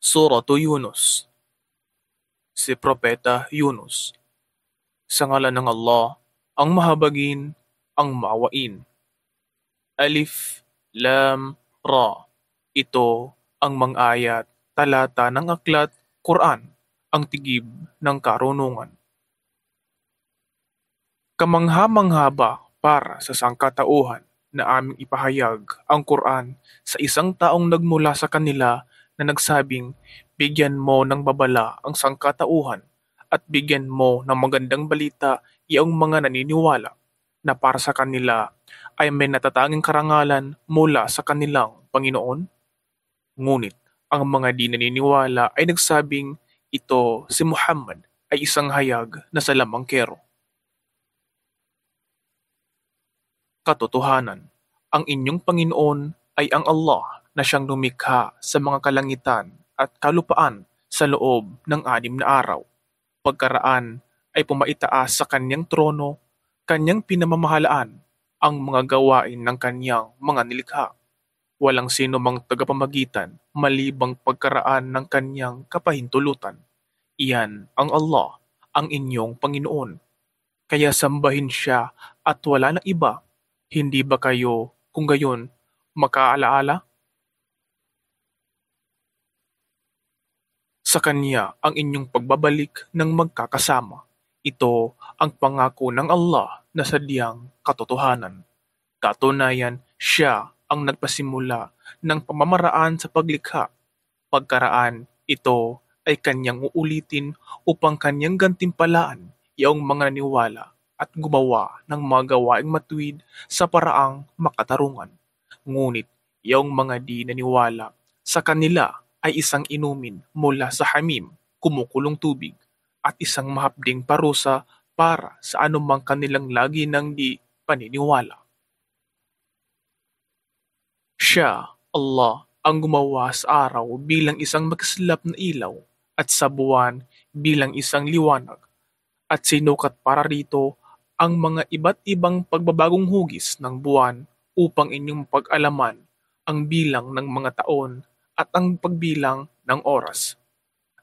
Suratu Yunus, si Propeta Yunus. Sa ngalan ng Allah, ang mahabagin, ang maawain. Alif, Lam, Ra. Ito ang mga ayat, talata ng aklat, Quran, ang tigib ng karunungan. Kamangha-mangha ba para sa sangkatauhan na aming ipahayag ang Quran sa isang taong nagmula sa kanila na nagsabing, bigyan mo ng babala ang sangkatauhan at bigyan mo ng magandang balita iyong mga naniniwala na para sa kanila ay may natatanging karangalan mula sa kanilang Panginoon? Ngunit ang mga di naniniwala ay nagsabing ito si Muhammad ay isang hayag na salamangkero. Katotohanan, ang inyong Panginoon ay ang Allah na siyang lumikha sa mga kalangitan at kalupaan sa loob ng 6 na araw. Pagkaraan ay pumaitaas sa kanyang trono, kanyang pinamamahalaan ang mga gawain ng kanyang mga nilikha. Walang sino mang tagapamagitan malibang pagkaraan ng kanyang kapahintulutan. Iyan ang Allah, ang inyong Panginoon. Kaya sambahin siya at wala ng iba. Hindi ba kayo, kung gayon, makaalaala? Sa kanya ang inyong pagbabalik ng magkakasama. Ito ang pangako ng Allah na sadyang katotohanan. Katunayan, siya ang nagpasimula ng pamamaraan sa paglikha. Pagkaraan, ito ay kanyang uulitin upang kanyang gantimpalaan iyong mga naniwala at gumawa ng mga gawaing matuwid sa paraang makatarungan. Ngunit iyong mga di naniwala, sa kanila ay isang inumin mula sa hamim, kumukulong tubig, at isang mahapding parusa para sa anumang kanilang lagi ng di paniniwala. Siya, Allah, ang gumawa sa araw bilang isang magkaslap na ilaw at sa buwan bilang isang liwanag at sinukat para rito ang mga iba't ibang pagbabagong hugis ng buwan upang inyong pag-alaman ang bilang ng mga taon at ang pagbilang ng oras.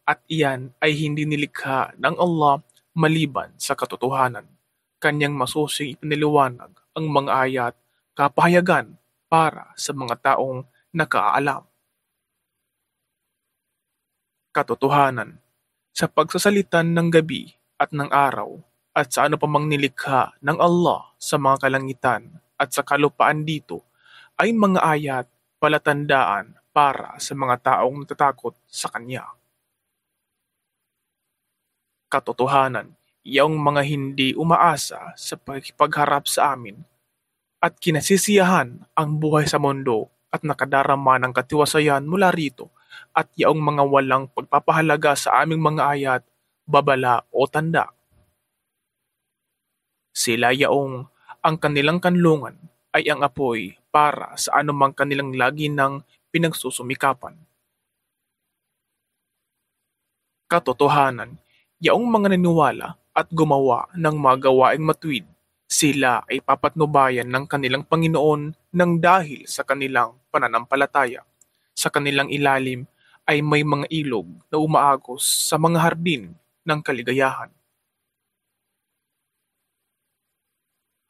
At iyan ay hindi nilikha ng Allah maliban sa katotohanan. Kanyang masusing ipinaliwanag ang mga ayat, kapahayagan para sa mga taong nakaalam. Katotohanan, sa pagsasalitan ng gabi at ng araw at sa ano pa mang nilikha ng Allah sa mga kalangitan at sa kalupaan dito ay mga ayat palatandaan para sa mga taong natatakot sa Kanya. Katotohanan, iyong mga hindi umaasa sa pagharap sa amin at kinasisiyahan ang buhay sa mundo at nakadarama ng katiwasayan mula rito at yaong mga walang pagpapahalaga sa aming mga ayat, babala o tanda. Sila yaong ang kanilang kanlungan ay ang apoy para sa anumang kanilang lagi ng pinagsusumikapan. Katotohanan, yaong mga naniwala at gumawa ng mga gawaing matuwid, sila ay papatnubayan ng kanilang Panginoon ng dahil sa kanilang pananampalataya. Sa kanilang ilalim ay may mga ilog na umaagos sa mga hardin ng kaligayahan.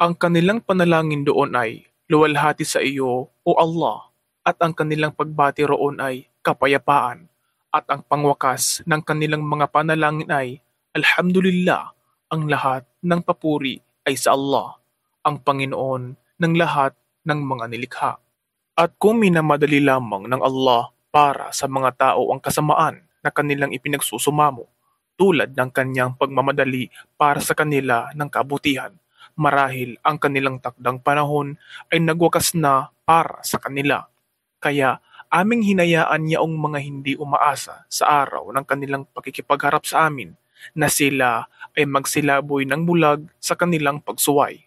Ang kanilang panalangin doon ay, luwalhati sa iyo, O Allah, at ang kanilang pagbati roon ay kapayapaan, at ang pangwakas ng kanilang mga panalangin ay, Alhamdulillah, ang lahat ng papuri ay sa Allah, ang Panginoon ng lahat ng mga nilikha. At kung minamadali lamang ng Allah para sa mga tao ang kasamaan na kanilang ipinagsusumamo, tulad ng kanyang pagmamadali para sa kanila ng kabutihan, marahil ang kanilang takdang panahon ay nagwakas na para sa kanila. Kaya aming hinayaan yaong mga hindi umaasa sa araw ng kanilang pakikipagharap sa amin na sila ay magsilaboy ng bulag sa kanilang pagsuway.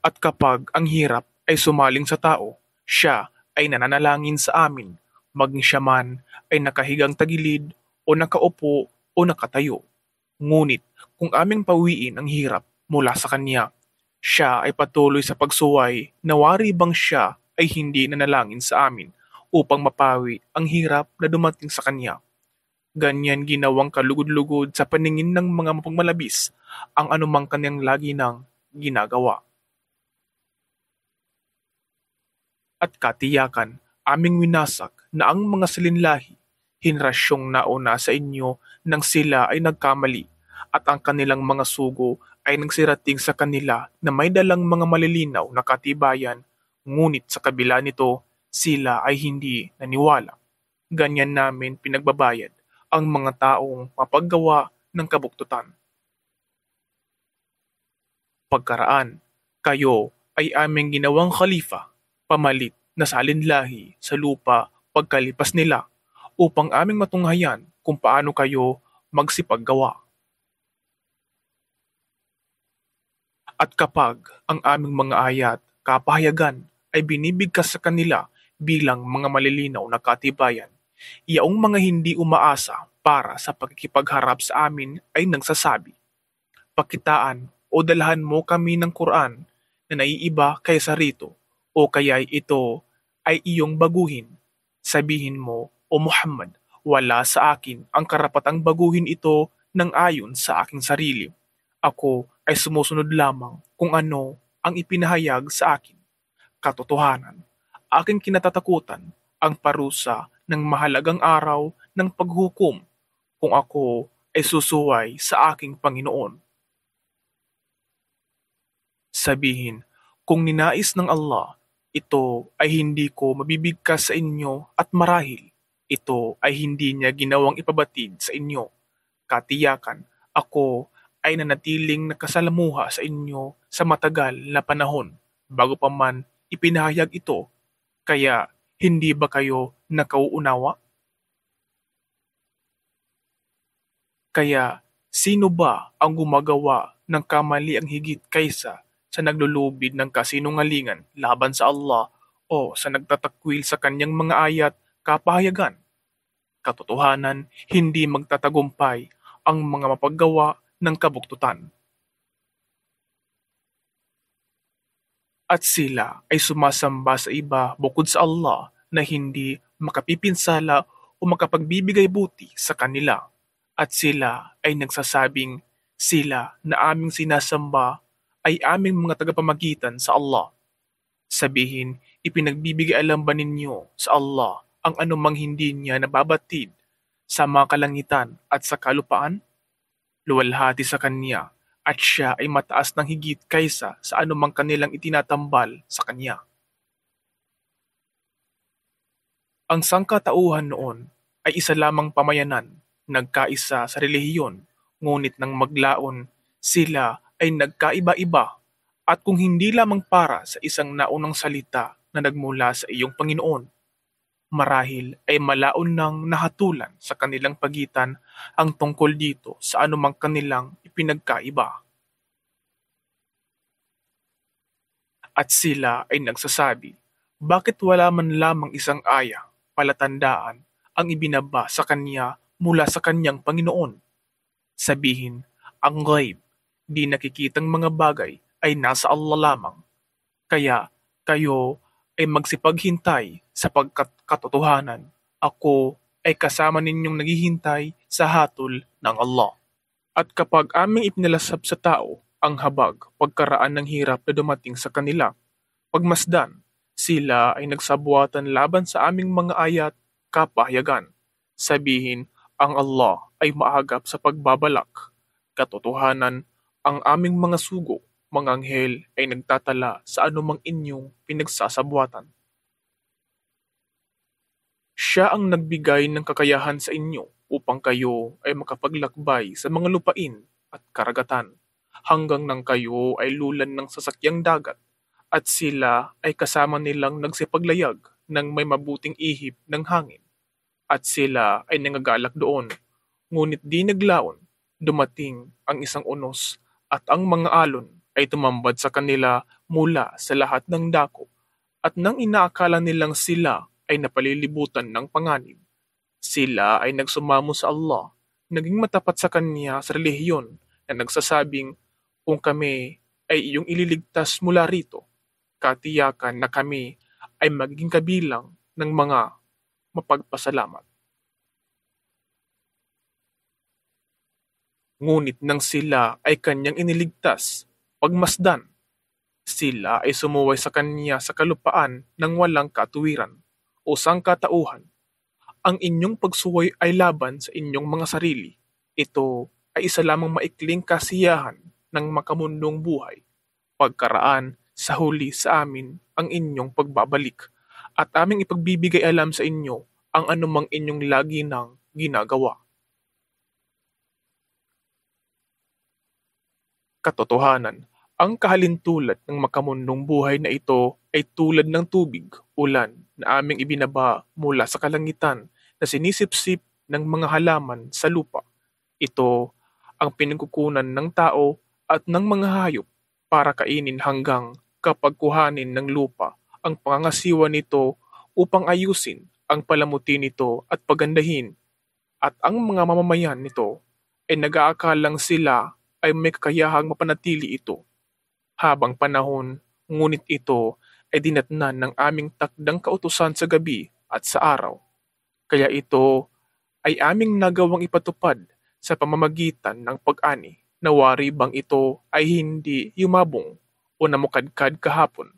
At kapag ang hirap ay sumaling sa tao, siya ay nananalangin sa amin, maging siya man ay nakahigang tagilid o nakaupo o nakatayo. Ngunit kung aming pawiin ang hirap mula sa kanya, siya ay patuloy sa pagsuway, nawari bang siya ay hindi nanalangin sa amin upang mapawi ang hirap na dumating sa kanya. Ganyan ginawang kalugod-lugod sa paningin ng mga mapagmalabis ang anumang kanyang lagi nang ginagawa. At katiyakan, aming winasak na ang mga salinlahi, henerasyong nauna sa inyo nang sila ay nagkamali, at ang kanilang mga sugo ay nagsirating sa kanila na may dalang mga malilinaw na katibayan, ngunit sa kabila nito, sila ay hindi naniwala. Ganyan namin pinagbabayad ang mga taong mapaggawa ng kabuktutan. Pagkaraan, kayo ay aming ginawang khalifa, pamalit na salinlahi sa lupa pagkalipas nila, upang aming matunghayan kung paano kayo magsipaggawa. At kapag ang aming mga ayat, kapahayagan ay binibigkas sa kanila bilang mga malilinaw na katibayan, yaong mga hindi umaasa para sa pagkikipagharap sa amin ay nagsasabi, pakitaan o dalahan mo kami ng Quran na naiiba kaysa rito, o kaya'y ito ay iyong baguhin. Sabihin mo, o Muhammad, wala sa akin ang karapatang baguhin ito ng ayon sa aking sarili. Ako ay sumusunod lamang kung ano ang ipinahayag sa akin. Katotohanan, aking kinatatakutan ang parusa ng mahalagang araw ng paghukom kung ako ay susuway sa aking Panginoon. Sabihin, kung ninais ng Allah, ito ay hindi ko mabibigkas sa inyo at marahil, ito ay hindi niya ginawang ipabatid sa inyo. Katiyakan, ako ay nanatiling nakasalamuha sa inyo sa matagal na panahon bago pa man ipinahayag ito. Kaya, hindi ba kayo nakauunawa? Kaya, sino ba ang gumagawa ng kamaliang higit kaysa sa naglulubid ng kasinungalingan laban sa Allah o sa nagtatakwil sa kanyang mga ayat kapahayagan? Katotohanan, hindi magtatagumpay ang mga mapaggawa ng kabuktutan. At sila ay sumasamba sa iba bukod sa Allah na hindi makapipinsala o makapagbibigay buti sa kanila. At sila ay nagsasabing, sila na aming sinasamba ay aming mga tagapamagitan sa Allah. Sabihin, ipinagbibigay alam ba ninyo sa Allah ang anumang hindi niya nababatid sa mga kalangitan at sa kalupaan? Luwalhati sa Kanya at siya ay mataas ng higit kaysa sa anumang kanilang itinatambal sa Kanya. Ang sangkatauhan noon ay isa lamang pamayanan, nagkaisa sa relihiyon, ngunit nang maglaon, sila ay nagkaiba-iba, at kung hindi lamang para sa isang naunang salita na nagmula sa iyong Panginoon, marahil ay malaon nang nahatulan sa kanilang pagitan ang tungkol dito sa anumang kanilang ipinagkaiba. At sila ay nagsasabi, bakit wala man lamang isang aya, palatandaan, ang ibinaba sa kanya mula sa kanyang Panginoon? Sabihin, ang ghaib, di nakikitang mga bagay ay nasa Allah lamang. Kaya kayo ay magsipaghintay sapagkat katotohanan, ako ay kasama ninyong naghihintay sa hatol ng Allah. At kapag aming ipinalasap sa tao ang habag pagkaraan ng hirap na dumating sa kanila, pagmasdan, sila ay nagsabuatan laban sa aming mga ayat kapahayagan. Sabihin, ang Allah ay maagap sa pagbabalak. Katotohanan, ang aming mga sugo, mga anghel ay nagtatala sa anumang inyong pinagsasabuatan. Siya ang nagbigay ng kakayahan sa inyo upang kayo ay makapaglakbay sa mga lupain at karagatan, hanggang nang kayo ay lulan ng sasakyang dagat, at sila ay kasama nilang nagsipaglayag ng may mabuting ihip ng hangin. At sila ay nangagalak doon, ngunit di naglaon, dumating ang isang unos, at ang mga alon ay tumambad sa kanila mula sa lahat ng dako, at nang inaakala nilang sila ay napalilibutan ng panganib, sila ay nagsumamo sa Allah, naging matapat sa Kanya sa relihiyon na nagsasabing, kung kami ay iyong ililigtas mula rito, katiyakan na kami ay magiging kabilang ng mga mapagpasalamat. Ngunit nang sila ay kanyang iniligtas, pagmasdan, sila ay sumuway sa kanya sa kalupaan ng walang katuwiran o sangkatauhan. Ang inyong pagsuway ay laban sa inyong mga sarili. Ito ay isa lamang maikling kasiyahan ng makamundong buhay. Pagkaraan sa huli sa amin ang inyong pagbabalik at aming ipagbibigay alam sa inyo ang anumang inyong lagi nang ginagawa. Katotohanan, ang kahalintulad ng makamundong buhay na ito ay tulad ng tubig, ulan na aming ibinaba mula sa kalangitan na sinisipsip ng mga halaman sa lupa. Ito ang pinagkukunan ng tao at ng mga hayop para kainin hanggang kapag kuhanin ng lupa ang pangangasiwa nito upang ayusin ang palamuti nito at pagandahin, at ang mga mamamayan nito ay nag-aakalang sila ay may kakayahang mapanatili ito habang panahon, ngunit ito ay dinatnan ng aming takdang kautusan sa gabi at sa araw. Kaya ito ay aming nagawang ipatupad sa pamamagitan ng pag-ani. Nawari bang ito ay hindi yumabong o namukadkad kahapon.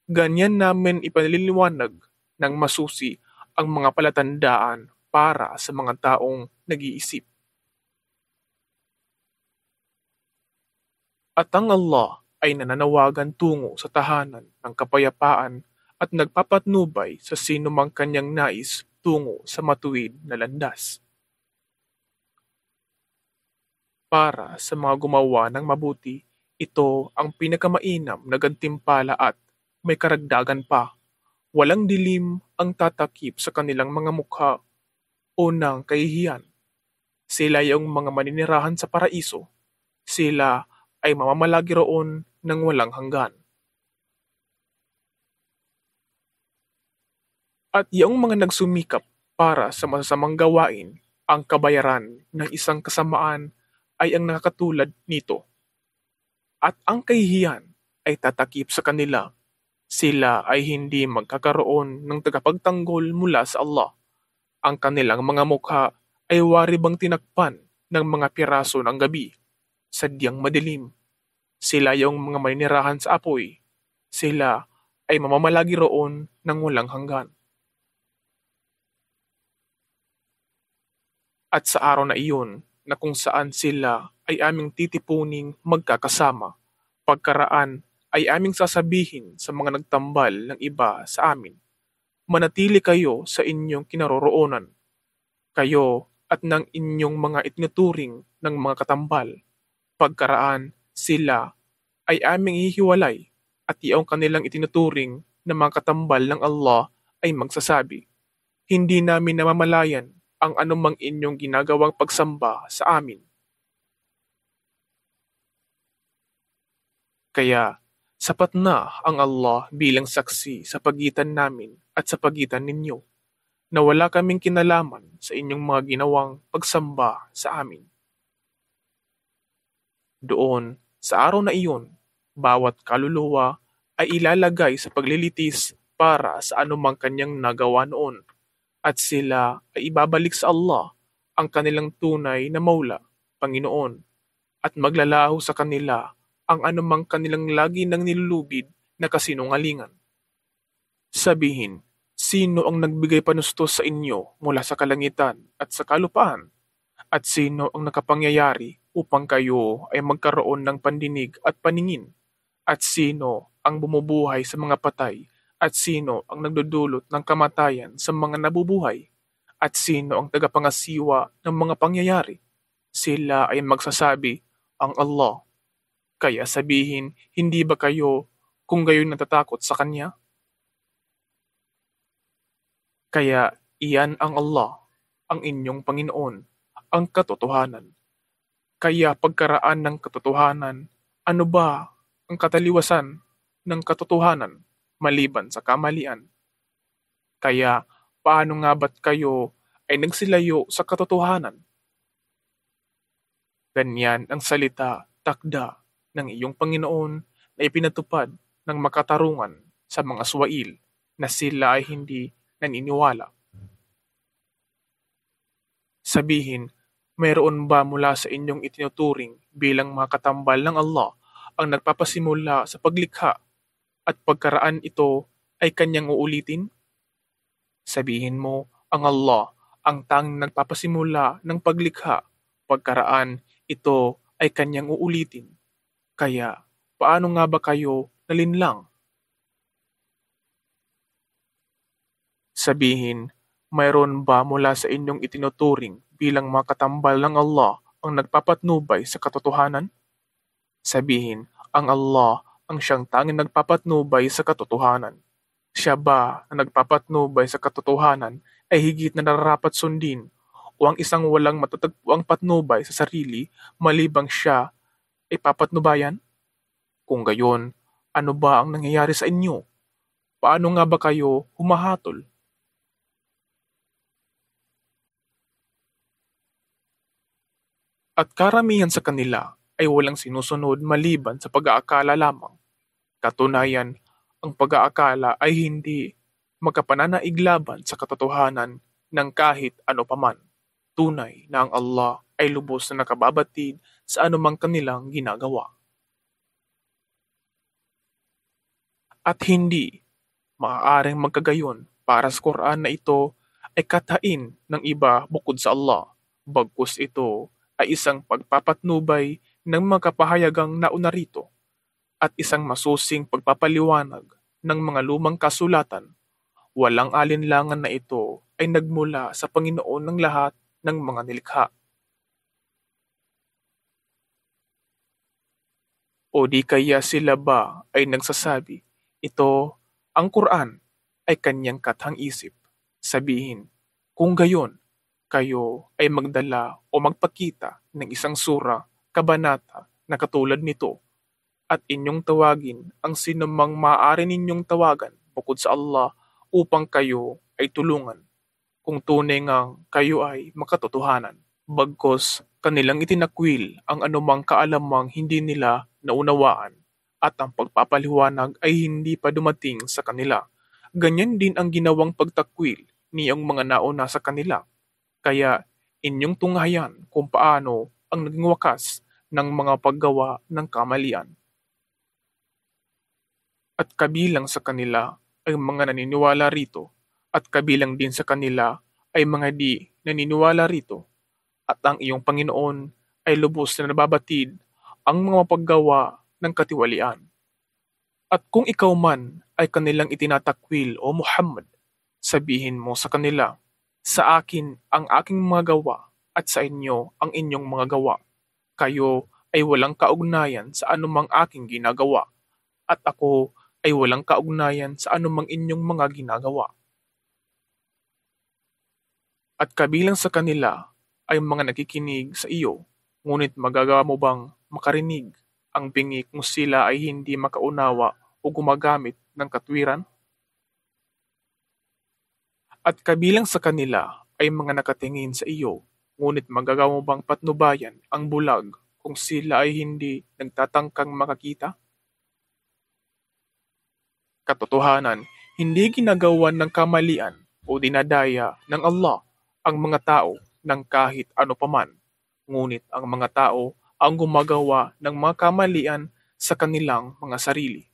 Ganyan namin ipaliliwanag ng masusi ang mga palatandaan para sa mga taong nag-iisip. At ang Allah ay nananawagan tungo sa tahanan ng kapayapaan at nagpapatnubay sa sino mang kanyang nais tungo sa matuwid na landas. Para sa mga gumawa ng mabuti, ito ang pinakamainam na gantimpala at may karagdagan pa. Walang dilim ang tatakip sa kanilang mga mukha o ng kahihiyan. Sila yung mga maninirahan sa paraiso. Sila ay mamamalagi roon ng walang hanggan. At yung mga nagsumikap para sa masasamang gawain, ang kabayaran ng isang kasamaan ay ang nakakatulad nito. At ang kahihiyan ay tatakip sa kanila. Sila ay hindi magkakaroon ng tagapagtanggol mula sa Allah. Ang kanilang mga mukha ay wari bang tinakpan ng mga piraso ng gabi. Sadyang madilim. Sila yung mga maninirahan sa apoy. Sila ay mamamalagi roon ng walang hanggan. At sa araw na iyon, na kung saan sila ay aming titipuning magkakasama, pagkaraan ay aming sasabihin sa mga nagtambal ng iba sa amin, manatili kayo sa inyong kinaroroonan, kayo at ng inyong mga itinuturing ng mga katambal. Pagkaraan, sila ay aming hihiwalay at iyong kanilang itinuturing na mga katambal ng Allah ay magsasabi, hindi namin namamalayan ang anumang inyong ginagawang pagsamba sa amin. Kaya, sapat na ang Allah bilang saksi sa pagitan namin at sa pagitan ninyo, na wala kaming kinalaman sa inyong mga ginawang pagsamba sa amin. Doon, sa araw na iyon, bawat kaluluwa ay ilalagay sa paglilitis para sa anumang kanyang nagawa noon, at sila ay ibabalik sa Allah ang kanilang tunay na maula, Panginoon, at maglalaho sa kanila ang anumang kanilang lagi nang nilulubid na kasinungalingan. Sabihin, sino ang nagbigay panustos sa inyo mula sa kalangitan at sa kalupaan? At sino ang nakapangyayari upang kayo ay magkaroon ng pandinig at paningin? At sino ang bumubuhay sa mga patay? At sino ang nagdudulot ng kamatayan sa mga nabubuhay? At sino ang tagapangasiwa ng mga pangyayari? Sila ay magsasabi, ang Allah. Kaya sabihin, hindi ba kayo kung gayon natatakot sa Kanya? Kaya iyan ang Allah, ang inyong Panginoon, ang katotohanan. Kaya pagkaraan ng katotohanan, ano ba ang kataliwasan ng katotohanan maliban sa kamalian? Kaya paano nga ba't kayo ay nagsilayo sa katotohanan? Ganyan ang salita, takda ng iyong Panginoon na ipinatupad ng makatarungan sa mga suwail na sila ay hindi naniniwala. Sabihin, mayroon ba mula sa inyong itinuturing bilang mga katambal ng Allah ang nagpapasimula sa paglikha at pagkaraan ito ay kanyang uulitin? Sabihin mo, ang Allah ang tanging nagpapasimula ng paglikha, pagkaraan ito ay kanyang uulitin. Kaya, paano nga ba kayo nalinlang? Sabihin, mayroon ba mula sa inyong itinuturing bilang mga katambal ng Allah ang nagpapatnubay sa katotohanan? Sabihin, ang Allah ang siyang tanging nagpapatnubay sa katotohanan. Siya ba na nagpapatnubay sa katotohanan ay higit na nararapat sundin o ang isang walang matatagpuang patnubay sa sarili malibang siya ay papatnubayan? Kung gayon, ano ba ang nangyayari sa inyo? Paano nga ba kayo humahatol? At karamihan sa kanila ay walang sinusunod maliban sa pag-aakala lamang. Katunayan, ang pag-aakala ay hindi magkapananaig laban sa katotohanan ng kahit ano paman. Tunay na ang Allah ay lubos na nakababatid sa anumang kanilang ginagawa. At hindi maaaring magkagayon para sa Quran na ito ay kathain ng iba bukod sa Allah. Bagkus ito ay isang pagpapatnubay ng mga kapahayagang nauna rito at isang masusing pagpapaliwanag ng mga lumang kasulatan. Walang alinlangan na ito ay nagmula sa Panginoon ng lahat ng mga nilikha. O di kaya sila ba ay nagsasabi, ito, ang Quran, ay kanyang kathang isip. Sabihin, kung gayon, kayo ay magdala o magpakita ng isang sura, kabanata na katulad nito at inyong tawagin ang sinumang maaari ninyong tawagan bukod sa Allah upang kayo ay tulungan kung tunay ngang kayo ay makatotohanan. Bagkos kanilang itinakwil ang anumang kaalamang hindi nila naunawaan at ang pagpapaliwanag ay hindi pa dumating sa kanila. Ganyan din ang ginawang pagtakwil niyang mga nauna sa kanila. Kaya inyong tunghayan kung paano ang naging wakas ng mga paggawa ng kamalian. At kabilang sa kanila ay mga naniniwala rito at kabilang din sa kanila ay mga di naniniwala rito at ang iyong Panginoon ay lubos na nababatid ang mga mapaggawa ng katiwalian. At kung ikaw man ay kanilang itinatakwil o Muhammad, sabihin mo sa kanila, sa akin ang aking mga gawa at sa inyo ang inyong mga gawa. Kayo ay walang kaugnayan sa anumang aking ginagawa at ako ay walang kaugnayan sa anumang inyong mga ginagawa. At kabilang sa kanila ay mga nakikinig sa iyo, ngunit magagawa mo bang makarinig ang bingi kung sila ay hindi makaunawa o gumagamit ng katwiran? At kabilang sa kanila ay mga nakatingin sa iyo, ngunit magagawa mo bang patnubayan ang bulag kung sila ay hindi nagtatangkang makakita? Katotohanan, hindi ginagawa ng kamalian o dinadaya ng Allah ang mga tao ng kahit ano paman, ngunit ang mga tao ang gumagawa ng mga kamalian sa kanilang mga sarili.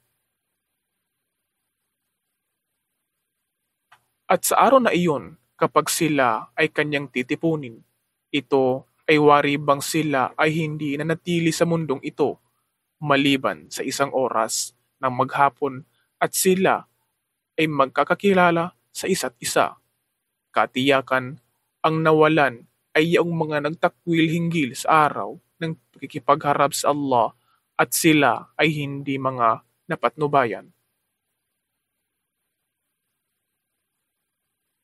At sa araw na iyon, kapag sila ay kanyang titipunin, ito ay wari bang sila ay hindi nanatili sa mundong ito maliban sa isang oras ng maghapon at sila ay magkakakilala sa isa't isa. Katiyakan, ang nawalan ay yung mga nagtakwil hinggil sa araw ng pakikipagharap sa Allah at sila ay hindi mga napatnubayan.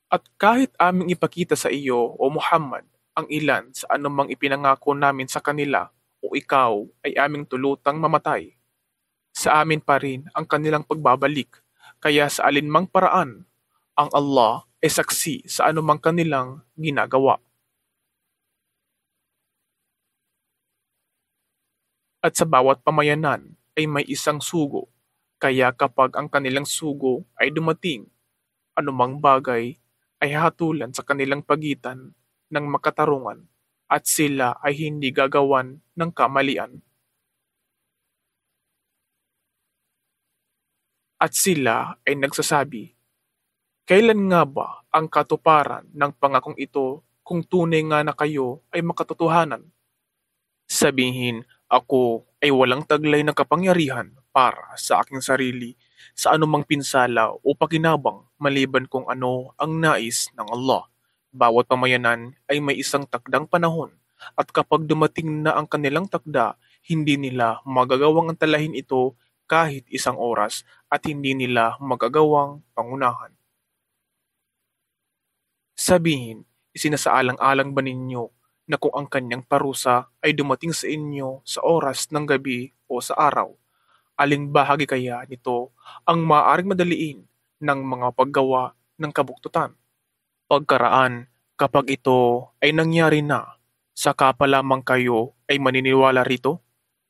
At kahit aming ipakita sa iyo, O Muhammad, ang ilan sa anumang ipinangako namin sa kanila o ikaw ay aming tulutang mamatay, sa amin pa rin ang kanilang pagbabalik, kaya sa alinmang paraan, ang Allah ay saksi sa anumang kanilang ginagawa. At sa bawat pamayanan ay may isang sugo, kaya kapag ang kanilang sugo ay dumating, anumang bagay ay hatulan sa kanilang pagitan ng makatarungan at sila ay hindi gagawan ng kamalian. At sila ay nagsasabi, kailan nga ba ang katuparan ng pangakong ito kung tunay nga na kayo ay makatotohanan? Sabihin, ako ay walang taglay na kapangyarihan para sa aking sarili sa anumang pinsala o pakinabang maliban kung ano ang nais ng Allah. Bawat pamayanan ay may isang takdang panahon at kapag dumating na ang kanilang takda, hindi nila magagawang antalahin ito kahit isang oras at hindi nila magagawang pangunahan. Sabihin, isinasaalang-alang ba ninyo na kung ang kanyang parusa ay dumating sa inyo sa oras ng gabi o sa araw, aling bahagi kaya nito ang maaaring madaliin ng mga paggawa ng kabuktutan? Pagkaraan, kapag ito ay nangyari na, saka pa lamang kayo ay maniniwala rito?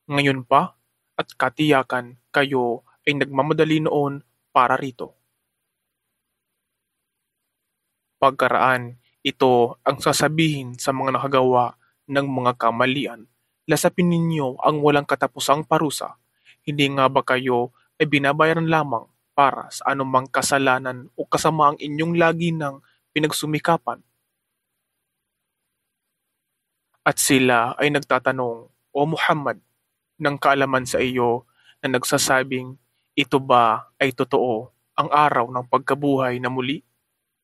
Ngayon pa? At katiyakan kayo ay nagmamadali noon para rito. Pagkaraan, ito ang sasabihin sa mga nakagawa ng mga kamalian. Lasapin ninyo ang walang katapusang parusa. Hindi nga ba kayo ay binabayaran lamang para sa anumang kasalanan o kasamaang inyong lagi ng pinagsumikapan? At sila ay nagtatanong, O Muhammad, ng kaalaman sa iyo na nagsasabing, ito ba ay totoo ang araw ng pagkabuhay na muli?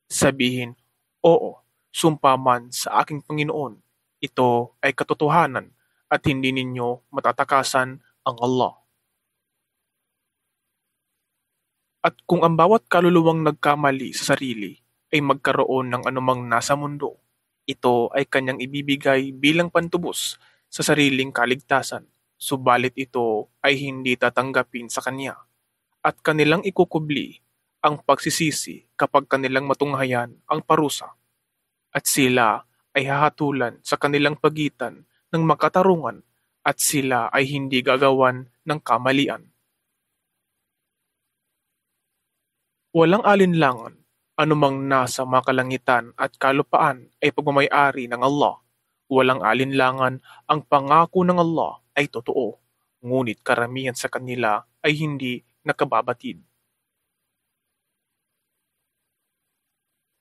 Sabihin, oo, sumpa man sa aking Panginoon, ito ay katotohanan at hindi ninyo matatakasan ang Allah. At kung ang bawat kaluluwang nagkamali sa sarili ay magkaroon ng anumang nasa mundo, ito ay kanyang ibibigay bilang pantubos sa sariling kaligtasan, subalit ito ay hindi tatanggapin sa kanya at kanilang ikukubli ang pagsisisi kapag kanilang matunghayan ang parusa at sila ay hahatulan sa kanilang pagitan ng makatarungan at sila ay hindi gagawan ng kamalian. Walang alinlangan, anumang nasa makalangitan at kalupaan ay pagmamayari ng Allah. Walang alinlangan, ang pangako ng Allah ay totoo, ngunit karamihan sa kanila ay hindi nakababatid.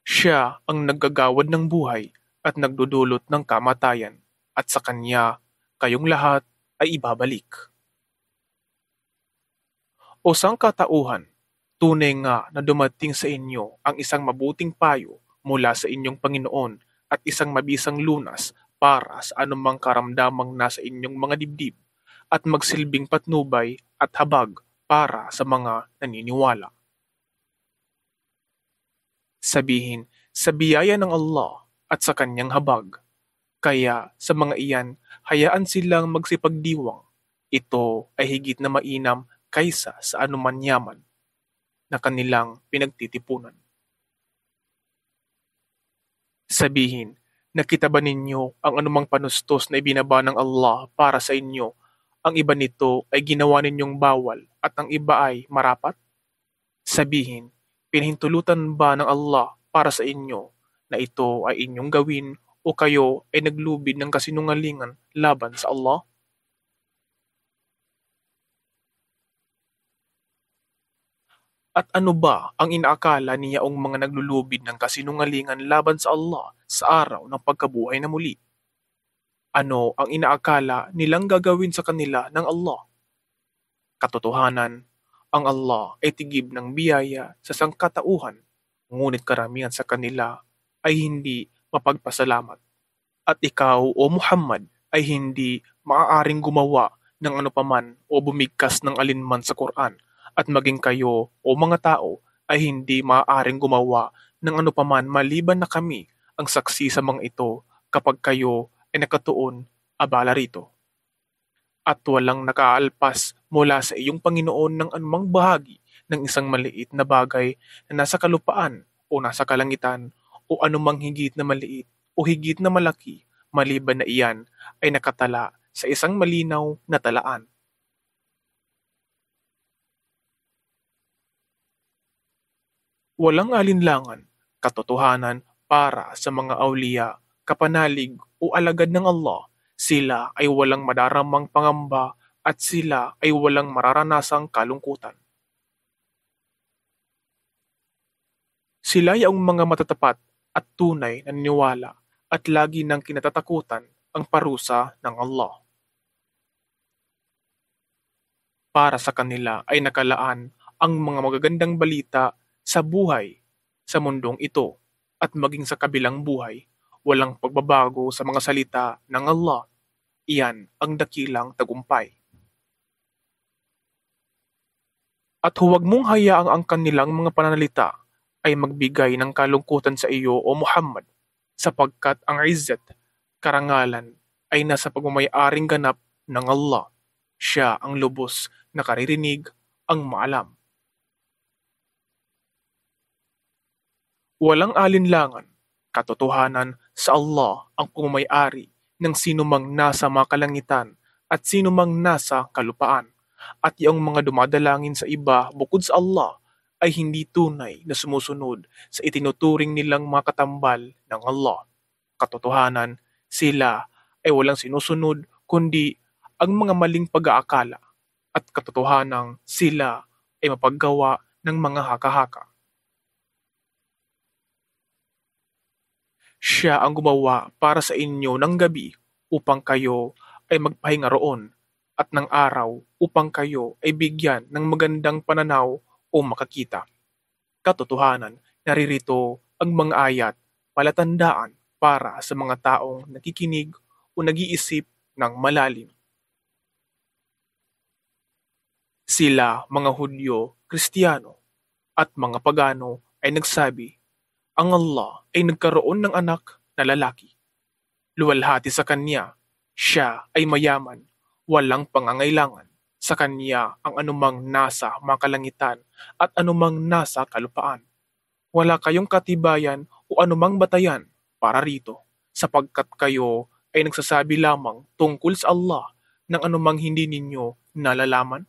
Siya ang naggagawad ng buhay at nagdudulot ng kamatayan, at sa kanya kayong lahat ay ibabalik. O sangkatauhan, tunay nga na dumating sa inyo ang isang mabuting payo mula sa inyong Panginoon at isang mabisang lunas para sa anumang karamdamang nasa inyong mga dibdib at magsilbing patnubay at habag para sa mga naniniwala. Sabihin, sa biyaya ng Allah at sa kanyang habag. Kaya sa mga iyan, hayaan silang magsipagdiwang. Ito ay higit na mainam kaysa sa anuman yaman na kanilang pinagtitipunan. Sabihin, nakita ba ninyo ang anumang panustos na ibinaba ng Allah para sa inyo? Ang iba nito ay ginawa ninyong bawal at ang iba ay marapat? Sabihin, pinahintulutan ba ng Allah para sa inyo na ito ay inyong gawin o kayo ay naglubid ng kasinungalingan laban sa Allah? At ano ba ang inaakala niyaong mga naglulubid ng kasinungalingan laban sa Allah sa araw ng pagkabuhay na muli? Ano ang inaakala nilang gagawin sa kanila ng Allah? Katotohanan, ang Allah ay tigib ng biyaya sa sangkatauhan, ngunit karamihan sa kanila ay hindi mapagpasalamat. At ikaw, O Muhammad, ay hindi maaaring gumawa ng anupaman o bumigkas ng alinman sa Quran at maging kayo o mga tao ay hindi maaaring gumawa ng anupaman maliban na kami ang saksi sa mga ito kapag kayo ay nakatuon abala rito. At walang nakaalpas mula sa iyong Panginoon ng anumang bahagi ng isang maliit na bagay na nasa kalupaan o nasa kalangitan o anumang higit na maliit o higit na malaki maliban na iyan ay nakatala sa isang malinaw na talaan. Walang alinlangan, katotohanan para sa mga awliya kapanalig o alagad ng Allah, sila ay walang madaramang pangamba at sila ay walang mararanasang kalungkutan. Sila ay ang mga matatapat at tunay na niniwala at lagi nang kinatatakutan ang parusa ng Allah. Para sa kanila ay nakalaan ang mga magagandang balita sa buhay sa mundong ito at maging sa kabilang buhay, walang pagbabago sa mga salita ng Allah. Iyan ang dakilang tagumpay. At huwag mong hayaang ang kanilang mga pananalita ay magbigay ng kalungkutan sa iyo o Muhammad, sapagkat ang izzat, karangalan, ay nasa pagmamay-aring ganap ng Allah. Siya ang lubos na karirinig, ang maalam. Walang alinlangan, katotohanan sa Allah ang pumamay-ari ng sinumang nasa mga kalangitan at sinumang nasa kalupaan, at yung mga dumadalangin sa iba bukod sa Allah ay hindi tunay na sumusunod sa itinuturing nilang mga katambal ng Allah. Katotohanan, sila ay walang sinusunod kundi ang mga maling pag-aakala, at katotohanang sila ay mapaggawa ng mga haka-haka. Siya ang gumawa para sa inyo ng gabi upang kayo ay magpahinga roon at ng araw upang kayo ay bigyan ng magandang pananaw o makakita. Katotohanan, naririto ang mga ayat, palatandaan para sa mga taong nakikinig o nag-iisip ng malalim. Sila, mga Hudyo, Kristiyano, at mga Pagano ay nagsabi, ang Allah ay nagkaroon ng anak na lalaki. Luwalhati sa kanya, siya ay mayaman, walang pangangailangan. Sa kanya ang anumang nasa mga kalangitan at anumang nasa kalupaan. Wala kayong katibayan o anumang batayan para rito, sapagkat kayo ay nagsasabi lamang tungkol sa Allah ng anumang hindi ninyo nalalaman.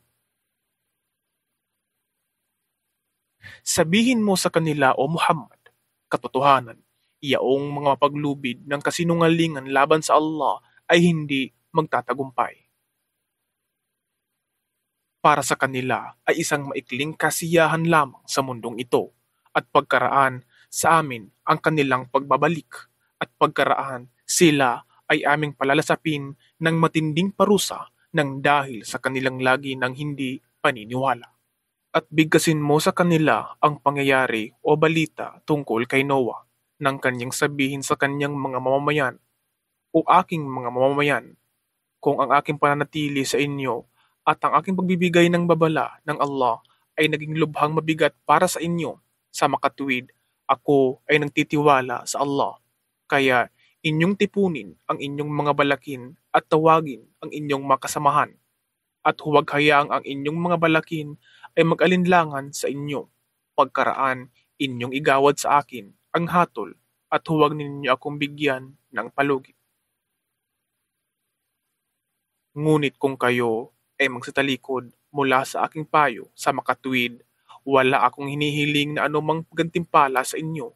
Sabihin mo sa kanila o Muhammad, katotohanan, iyaong mga paglubid ng kasinungalingan laban sa Allah ay hindi magtatagumpay. Para sa kanila ay isang maikling kasiyahan lamang sa mundong ito, at pagkaraan sa amin ang kanilang pagbabalik, at pagkaraan sila ay aming palalasapin ng matinding parusa ng dahil sa kanilang lagi ng hindi paniniwala. At bigkasin mo sa kanila ang pangyayari o balita tungkol kay Noah nang kanyang sabihin sa kanyang mga mamamayan o aking mga mamamayan, kung ang aking pananatili sa inyo at ang aking pagbibigay ng babala ng Allah ay naging lubhang mabigat para sa inyo sa makatuwid, ako ay nagtitiwala sa Allah. Kaya inyong tipunin ang inyong mga balakin at tawagin ang inyong makasamahan, at huwag hayaang ang inyong mga balakin ay mag-alinlangan sa inyo. Pagkaraan, inyong igawad sa akin ang hatol at huwag ninyo akong bigyan ng palugit. Ngunit kung kayo ay magsatalikod mula sa aking payo sa makatuwid, wala akong hinihiling na anumang gantimpala sa inyo.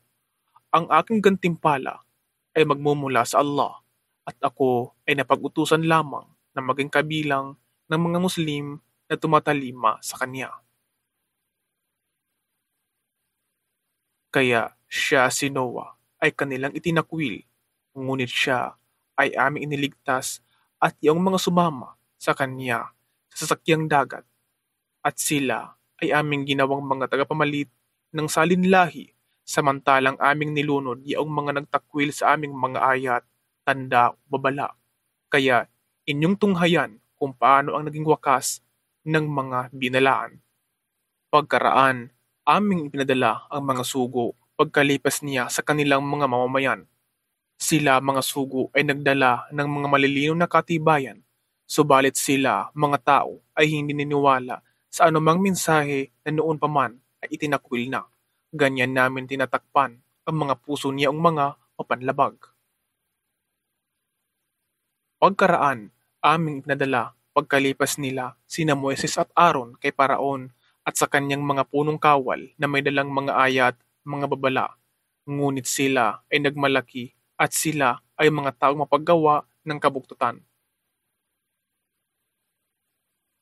Ang aking gantimpala ay magmumula sa Allah, at ako ay napag-utusan lamang na maging kabilang ng mga Muslim na tumatalima sa Kanya. Kaya siya, si Noah, ay kanilang itinakwil, ngunit siya ay aming iniligtas at iyong mga sumama sa kanya sa sasakyang dagat, at sila ay aming ginawang mga tagapamalit ng salinlahi, samantalang aming nilunod iyong mga nagtakwil sa aming mga ayat, tanda o babala. Kaya inyong tunghayan kung paano ang naging wakas ng mga binalaan. Pagkaraan, aming ipinadala ang mga sugo pagkalipas niya sa kanilang mga mamamayan. Sila, mga sugo, ay nagdala ng mga malilinaw na katibayan, subalit sila, mga tao, ay hindi niniwala sa anumang mensahe na noon pa man ay itinakwil na. Ganyan namin tinatakpan ang mga puso niyang mga mapanlabag. Pagkaraan, aming ipinadala pagkalipas nila sina Moises at Aaron kay Paraon at sa kanyang mga punong kawal na may dalang mga ayat, mga babala. Ngunit sila ay nagmalaki at sila ay mga taong mapaggawa ng kabuktutan.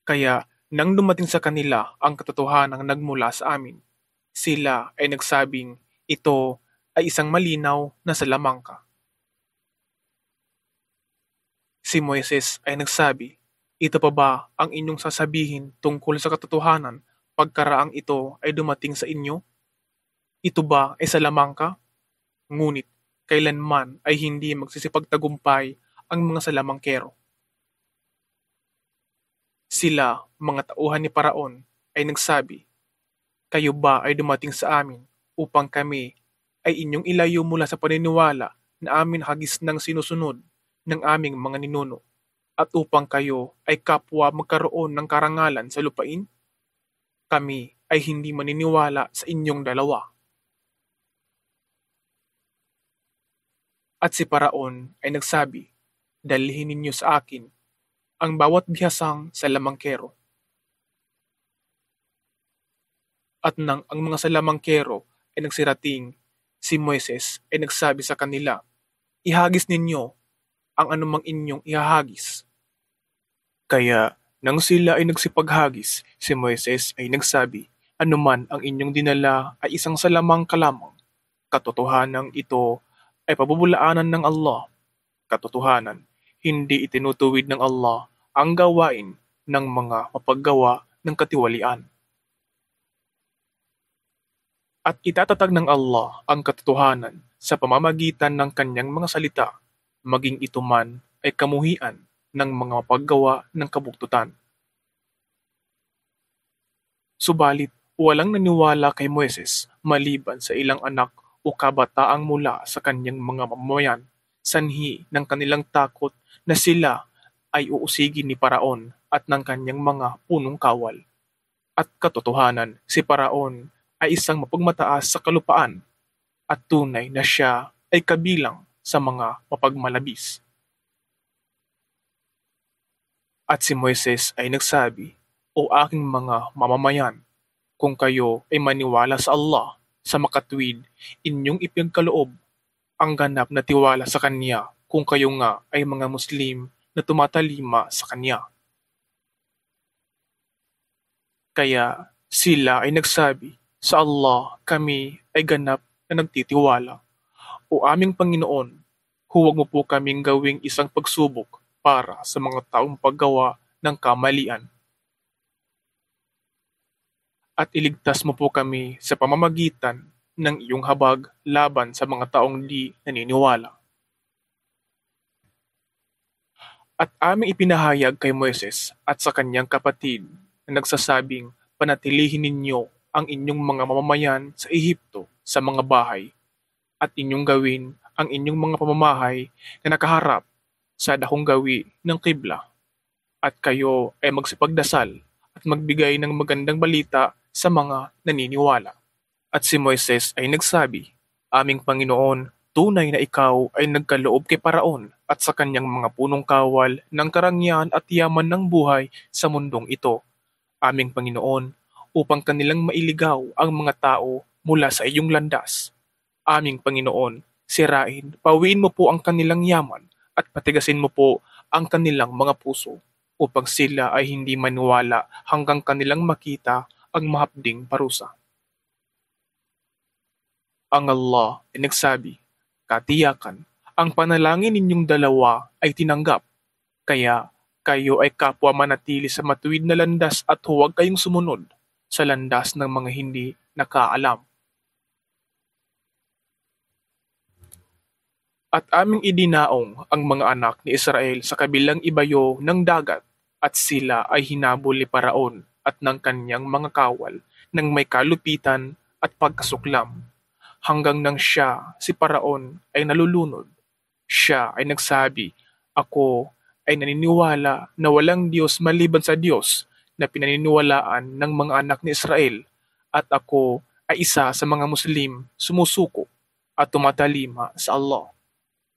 Kaya nang dumating sa kanila ang katotohanang nagmula sa amin, sila ay nagsabing ito ay isang malinaw na salamangka. Si Moises ay nagsabi, ito pa ba ang inyong sasabihin tungkol sa katotohanan pagkaraang ito ay dumating sa inyo? Ito ba ay salamangka? Ngunit kailanman ay hindi magsisipagtagumpay ang mga salamangkero. Sila, mga tauhan ni Paraon, ay nagsabi, kayo ba ay dumating sa amin upang kami ay inyong ilayo mula sa paniniwala na amin hagis ng sinusunod ng aming mga ninuno at upang kayo ay kapwa magkaroon ng karangalan sa lupain? Kami ay hindi maniniwala sa inyong dalawa. At si Paraon ay nagsabi, dalhin ninyo sa akin ang bawat bihasang salamangkero. At nang ang mga salamangkero ay nagsirating, si Moises ay nagsabi sa kanila, ihagis ninyo ang anumang inyong ihahagis. Kaya nang sila ay nagsipaghagis, si Moises ay nagsabi, anuman ang inyong dinala ay isang salamangka lamang. Katotohanan ito ay pabubulaanan ng Allah. Katotohanan, hindi itinutuwid ng Allah ang gawain ng mga mapaggawa ng katiwalian. At itatatag ng Allah ang katotohanan sa pamamagitan ng kanyang mga salita, maging ito man ay kamuhian ng mga mapaggawa ng kabuktutan. Subalit, walang naniwala kay Moises maliban sa ilang anak o kabataang mula sa kanyang mga mamamayan, sanhi ng kanilang takot na sila ay uusigin ni Paraon at ng kanyang mga punong kawal. At katotohanan, si Paraon ay isang mapagmataas sa kalupaan at tunay na siya ay kabilang sa mga mapagmalabis. At si Moises ay nagsabi, o aking mga mamamayan, kung kayo ay maniwala sa Allah, sa makatwid, inyong ipagkaloob ang ganap na tiwala sa Kanya kung kayo nga ay mga Muslim na tumatalima sa Kanya. Kaya sila ay nagsabi, sa Allah kami ay ganap na nagtitiwala. O aming Panginoon, huwag mo po kaming gawing isang pagsubok para sa mga taong paggawa ng kamalian. At iligtas mo po kami sa pamamagitan ng iyong habag laban sa mga taong di naniniwala. At aming ipinahayag kay Moises at sa kanyang kapatid na nagsasabing panatilihin ninyo ang inyong mga mamamayan sa Ehipto sa mga bahay at inyong gawin ang inyong mga pamamahay na nakaharap sa dakong gawi ng kibla at kayo ay magsipagdasal at magbigay ng magandang balita sa mga naniniwala. At si Moises ay nagsabi, aming Panginoon, tunay na ikaw ay nagkaloob kay Paraon at sa kanyang mga punong kawal ng karangyaan at yaman ng buhay sa mundong ito. Aming Panginoon, upang kanilang mailigaw ang mga tao mula sa iyong landas. Aming Panginoon, sirain, pawiin mo po ang kanilang yaman at patigasin mo po ang kanilang mga puso upang sila ay hindi maniwala hanggang kanilang makita ang mahapding parusa. Ang Allah ay nagsabi, katiyakan, ang panalangin ninyong dalawa ay tinanggap, kaya kayo ay kapwa manatili sa matuwid na landas at huwag kayong sumunod sa landas ng mga hindi nakaalam. At aming idinaong ang mga anak ni Israel sa kabilang ibayo ng dagat at sila ay hinabol ni Paraon at ng kanyang mga kawal ng may kalupitan at pagkasuklam. Hanggang nang siya, si Paraon, ay nalulunod. Siya ay nagsabi, ako ay naniniwala na walang Diyos maliban sa Diyos na pinaniniwalaan ng mga anak ni Israel at ako ay isa sa mga Muslim sumusuko at tumatalima sa Allah.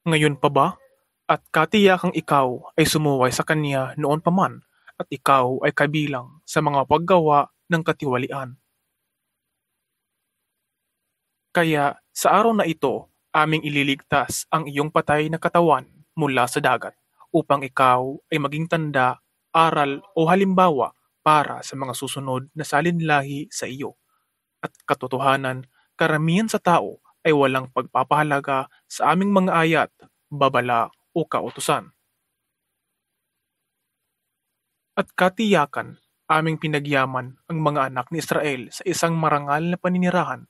Ngayon pa ba? At katiyakang ikaw ay sumuway sa Kanya noon pa man at ikaw ay kabilang sa mga paggawa ng katiwalian. Kaya sa araw na ito, Aming ililigtas ang iyong patay na katawan mula sa dagat upang ikaw ay maging tanda, aral o halimbawa para sa mga susunod na salinlahi sa iyo. At katotohanan, karamihan sa tao ay walang pagpapahalaga sa aming mga ayat, babala o kautusan. At katiyakan, aming pinagyaman ang mga anak ni Israel sa isang marangal na paninirahan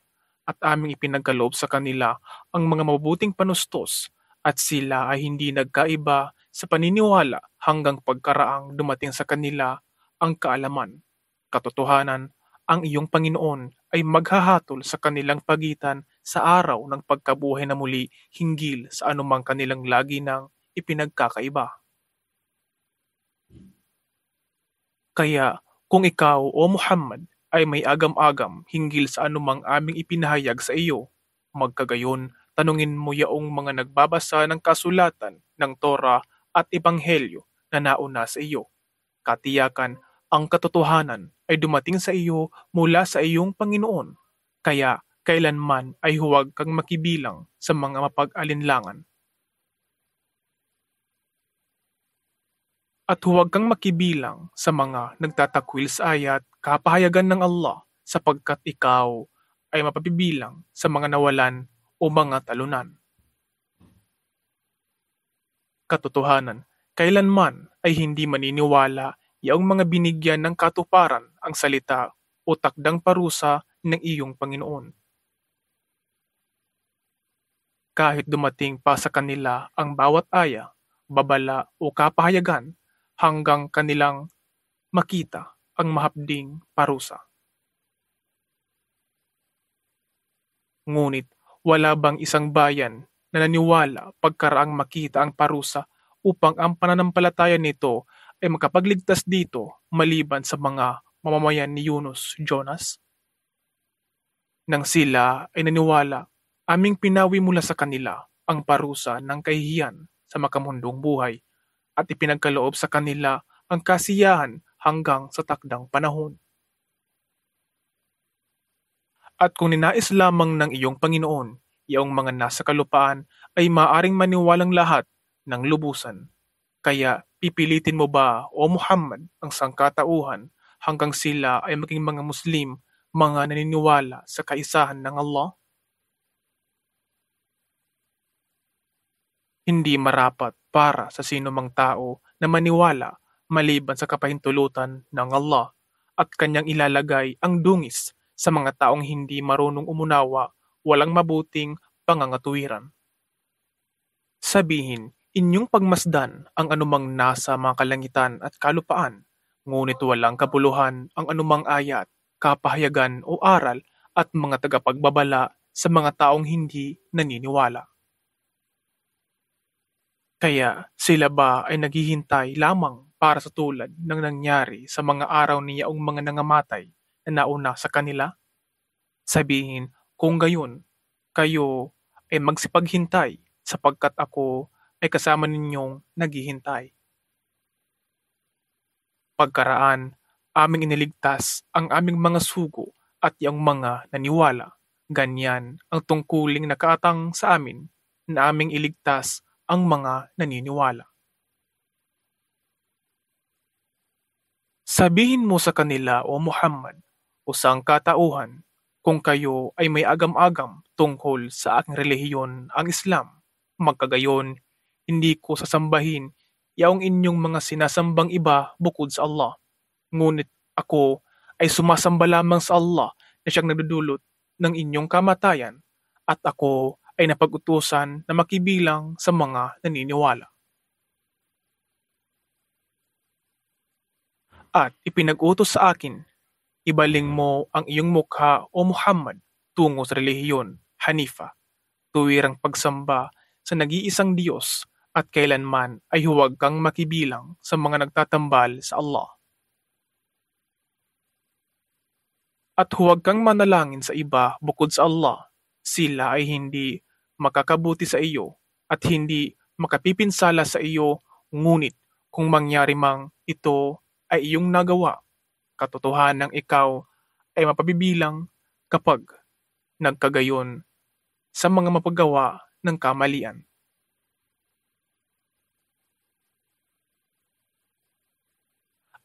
at aming ipinagkaloob sa kanila ang mga mabuting panustos at sila ay hindi nagkaiba sa paniniwala hanggang pagkaraang dumating sa kanila ang kaalaman. Katotohanan, ang iyong Panginoon ay maghahatol sa kanilang pagitan sa araw ng pagkabuhay na muli hinggil sa anumang kanilang lagi ng ipinagkakaiba. Kaya kung ikaw o Muhammad ay may agam-agam hinggil sa anumang aming ipinahayag sa iyo, magkagayon tanungin mo yaong mga nagbabasa ng kasulatan ng Torah at Ebanghelyo na nauna sa iyo. Katiyakan, ang katotohanan ay dumating sa iyo mula sa iyong Panginoon. Kaya kailanman ay huwag kang makibilang sa mga mapag-alinlangan. At huwag kang makibilang sa mga nagtatakwil sa ayat kapahayagan ng Allah sapagkat ikaw ay mapapibilang sa mga nawalan o mga talunan. Katotohanan, kailanman ay hindi maniniwala yaong mga binigyan ng katuparan ang salita o takdang parusa ng iyong Panginoon. Kahit dumating pa sa kanila ang bawat aya, babala o kapahayagan hanggang kanilang makita ang mahapding parusa. Ngunit wala bang isang bayan na naniwala pagkaraang makita ang parusa upang ang pananampalataya nito ay makapagligtas dito maliban sa mga mamamayan ni Yunus Jonas? Nang sila ay naniwala, aming pinawi mula sa kanila ang parusa ng kahihiyan sa makamundong buhay at ipinagkaloob sa kanila ang kasiyahan hanggang sa takdang panahon. At kung ninais lamang ng iyong Panginoon, iyong mga nasa kalupaan ay maaring maniwalang lahat ng lubusan. Kaya pipilitin mo ba, O Muhammad, ang sangkatauhan hanggang sila ay maging mga Muslim, mga naniniwala sa kaisahan ng Allah? Hindi marapat para sa sinumang tao na maniwala maliban sa kapahintulutan ng Allah at kanyang ilalagay ang dungis sa mga taong hindi marunong umunawa, walang mabuting pangangatuwiran. Sabihin, inyong pagmasdan ang anumang nasa mga kalangitan at kalupaan, ngunit walang kabuluhan ang anumang ayat, kapahayagan o aral at mga tagapagbabala sa mga taong hindi naniniwala. Kaya sila ba ay naghihintay lamang para sa tulad ng nangyari sa mga araw niyaong mga nangamatay na nauna sa kanila? Sabihin, kung gayon, kayo ay magsipaghintay sapagkat ako ay kasama ninyong naghihintay. Pagkaraan, aming iniligtas ang aming mga sugo at iyang mga naniwala. Ganyan ang tungkuling nakaatang sa amin na aming iligtas ang mga naniniwala. Sabihin mo sa kanila, O Muhammad, o sangkatauhan, kung kayo ay may agam-agam tungkol sa aking relihiyon, ang Islam, magkagayon, hindi ko sasambahin yaong inyong mga sinasambang iba bukod sa Allah. Ngunit ako ay sumasamba lamang sa Allah na siyang nagdudulot ng inyong kamatayan at ako ay napag-utusan na makibilang sa mga naniniwala. At ipinag-utos sa akin, ibaling mo ang iyong mukha o Muhammad tungo sa relihiyon, Hanifa, tuwirang pagsamba sa nag-iisang Diyos at kailanman ay huwag kang makibilang sa mga nagtatambal sa Allah. At huwag kang manalangin sa iba bukod sa Allah, sila ay hindi makakabuti sa iyo at hindi makapipinsala sa iyo, ngunit kung mangyari mang ito ay iyong nagawa, katotohanang ikaw ay mapabibilang kapag nagkagayon sa mga mapagawa ng kamalian.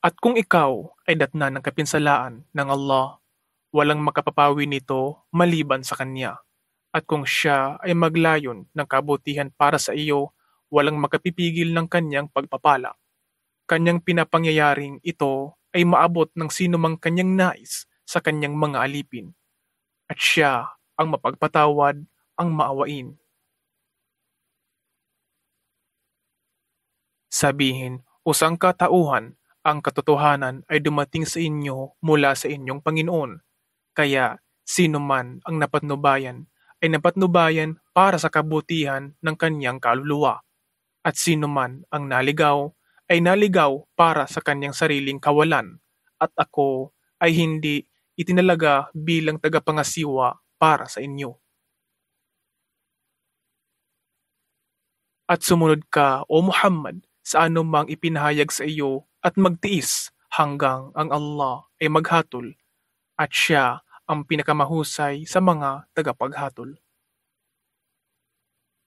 At kung ikaw ay datna ng kapinsalaan ng Allah, walang makapapawi nito maliban sa Kanya. At kung siya ay maglayon ng kabutihan para sa iyo, walang makapipigil ng kanyang pagpapala. Kanyang pinapangyayaring ito ay maabot ng sinumang kanyang nais sa kanyang mga alipin. At siya ang mapagpatawad, ang maawain. Sabihin, o sangkatauhan, ang katotohanan ay dumating sa inyo mula sa inyong Panginoon. Kaya, sino man ang napatnubayan ay napatnubayan para sa kabutihan ng kanyang kaluluwa. At sino man ang naligaw ay naligaw para sa kanyang sariling kawalan. At ako ay hindi itinalaga bilang tagapangasiwa para sa inyo. At sumunod ka, O Muhammad, sa anumang ipinahayag sa iyo at magtiis hanggang ang Allah ay maghatol at siya ang pinakamahusay sa mga tagapaghatol.